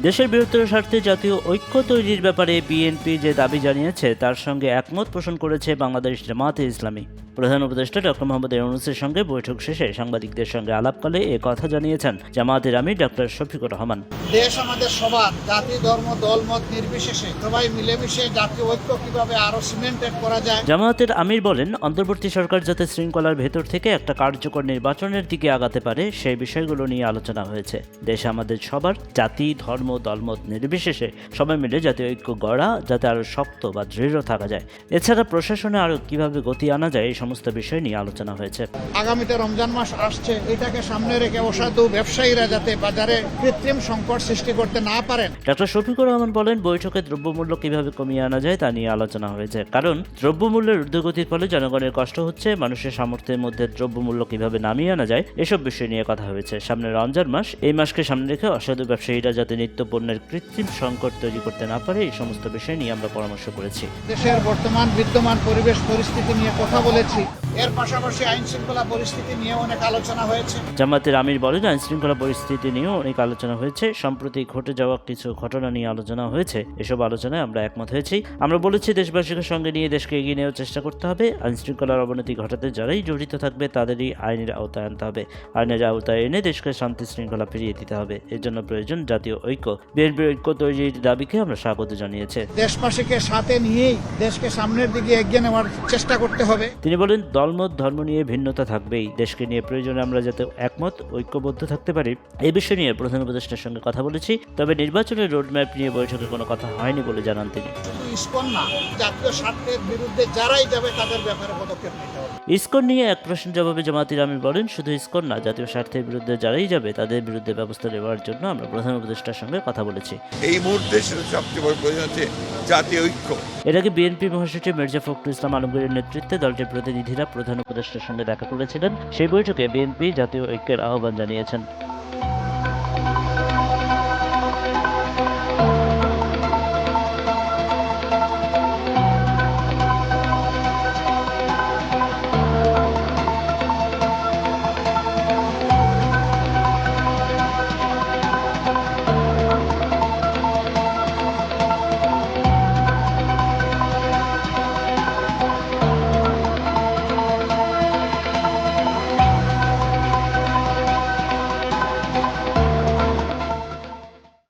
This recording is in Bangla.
দেশের বৃহত্তর স্বার্থে জাতীয় ঐক্য তৈরির ব্যাপারে বিএনপি যে দাবি জানিয়েছে তার সঙ্গে একমত পোষণ করেছে বাংলাদেশ জামায়াতে ইসলামী। প্রধান উপদেষ্টা ডক্টর মোহাম্মদ ইউনূসের সঙ্গে বৈঠক শেষে সাংবাদিকদের সঙ্গে আলাপকালে এ কথা জানিয়েছেন জামায়াতের আমির ডক্টর শফিকুর রহমান। দেশ আমাদের সবার, জাতি ধর্ম দলমত নির্বিশেষে সবাই মিলেমিশে জাতীয় ঐক্য কিভাবে আরো সিমেন্টেড করা যায়। জামায়াতের আমির বলেন, অন্তর্বর্তী সরকার যাতে শৃঙ্খলার ভেতর থেকে একটা কার্যকর নির্বাচনের দিকে আগাতে পারে সেই বিষয়গুলো নিয়ে আলোচনা হয়েছে। দেশ আমাদের সবার, জাতি ধর্ম দলমত নির্বিশেষে সবাই মিলে জাতীয় ঐক্য গড়া যাতে আরো শক্ত বা দৃঢ় থাকা যায়। এছাড়া প্রশাসনে আরো কিভাবে গতি আনা যায় এই সমস্ত বিষয় নিয়ে আলোচনা হয়েছে। আগামীতে রমজান মাস আসছে, এটাকে সামনে রেখে অসাধু ব্যবসায়ীরা যাতে বাজারে কৃত্রিম সংকট সৃষ্টি করতে না পারেন। ডক্টর শফিকুর রহমান বলেন, বৈঠকে দ্রব্যমূল্য কিভাবে কমিয়ে আনা যায় তা নিয়ে আলোচনা হয়েছে। কারণ দ্রব্যমূল্যের ঊর্ধ্বগতির ফলে জনগণের কষ্ট হচ্ছে, মানুষের সামর্থ্যের মধ্যে দ্রব্যমূল্য কিভাবে নামিয়ে আনা যায় এসব বিষয় নিয়ে কথা হয়েছে। সামনে রমজান মাস, এই মাসকে সামনে রেখে অসাধু ব্যবসায়ীরা যাতে নিত্য পণ্যের কৃত্রিম সংকট তৈরি করতে না পারে এই সমস্ত বিষয় নিয়ে আমরা পরামর্শ করেছি। দেশের বর্তমান বিদ্যমান পরিবেশ পরিস্থিতি নিয়ে কথা বলেছি। এর পাশাপাশি আইন শৃঙ্খলা পরিস্থিতি নিয়ে অনেক আলোচনা হয়েছে। জামায়াতের আমির বলেন, আইন শৃঙ্খলা পরিস্থিতি নিয়েও অনেক আলোচনা হয়েছে। সম্প্রতি ঘটে যাওয়া কিছু ঘটনা নিয়ে আলোচনা হয়েছে। এসব আলোচনায় আমরা একমত হয়েছি। আমরা বলেছি, দেশবাসীকে সঙ্গে নিয়ে দেশকে এগিয়ে নেওয়ার চেষ্টা করতে হবে। আইন শৃঙ্খলার অবনতি ঘটাতে যারাই জড়িত থাকবে তাদেরই আইনের আওতায় আনতে হবে। আইনের আওতায় এনে দেশকে শান্তি শৃঙ্খলা ফিরিয়ে দিতে হবে। এর জন্য প্রয়োজন জাতীয় ঐক্য। বিএনপির ঐক্য তৈরির দাবিকে আমরা স্বাগত জানিয়েছি। দেশবাসীকে সাথে নিয়েই দেশকে সামনের দিকে এগিয়ে নেওয়ার চেষ্টা করতে হবে। তিনি বলেন, দলমত ধর্ম নিয়ে ভিন্নতা থাকবেই, দেশকে নিয়ে প্রয়োজনে আমরা যাতে একমত ঐক্যবদ্ধ থাকতে পারি এই বিষয় নিয়ে প্রধান উপদেষ্টার সঙ্গে কথা বলেছি। তবে নির্বাচনের রোডম্যাপ নিয়ে বৈঠকে কোনো কথা হয়নি বলে জানান তিনি। শুধু ইসকন না, জাতীয় স্বার্থের বিরুদ্ধে যারাই যাবে তাদের ব্যাপারে পদক্ষেপ নিতে হবে। ইসকন নিয়ে এক প্রশ্নের জবাবে জামায়াতের আমির বলেন, শুধু ইসকন না, জাতীয় স্বার্থের বিরুদ্ধে যারাই যাবে তাদের বিরুদ্ধে ব্যবস্থা নেওয়ার জন্য আমরা প্রধান উপদেষ্টার সঙ্গে কথা বলেছি। এই মুহূর্তে সবচেয়ে বড় প্রয়োজন হচ্ছে জাতীয় ঐক্য। এর আগে বিএনপি মহাসচিব মির্জা ফখরুল ইসলাম আলমগীরের নেতৃত্বে দলটির প্রতিনিধিরা প্রধান উপদেষ্টার সঙ্গে দেখা করেছিলেন। সেই বৈঠকে বিএনপি জাতীয় ঐক্যের আহ্বান জানিয়েছেন।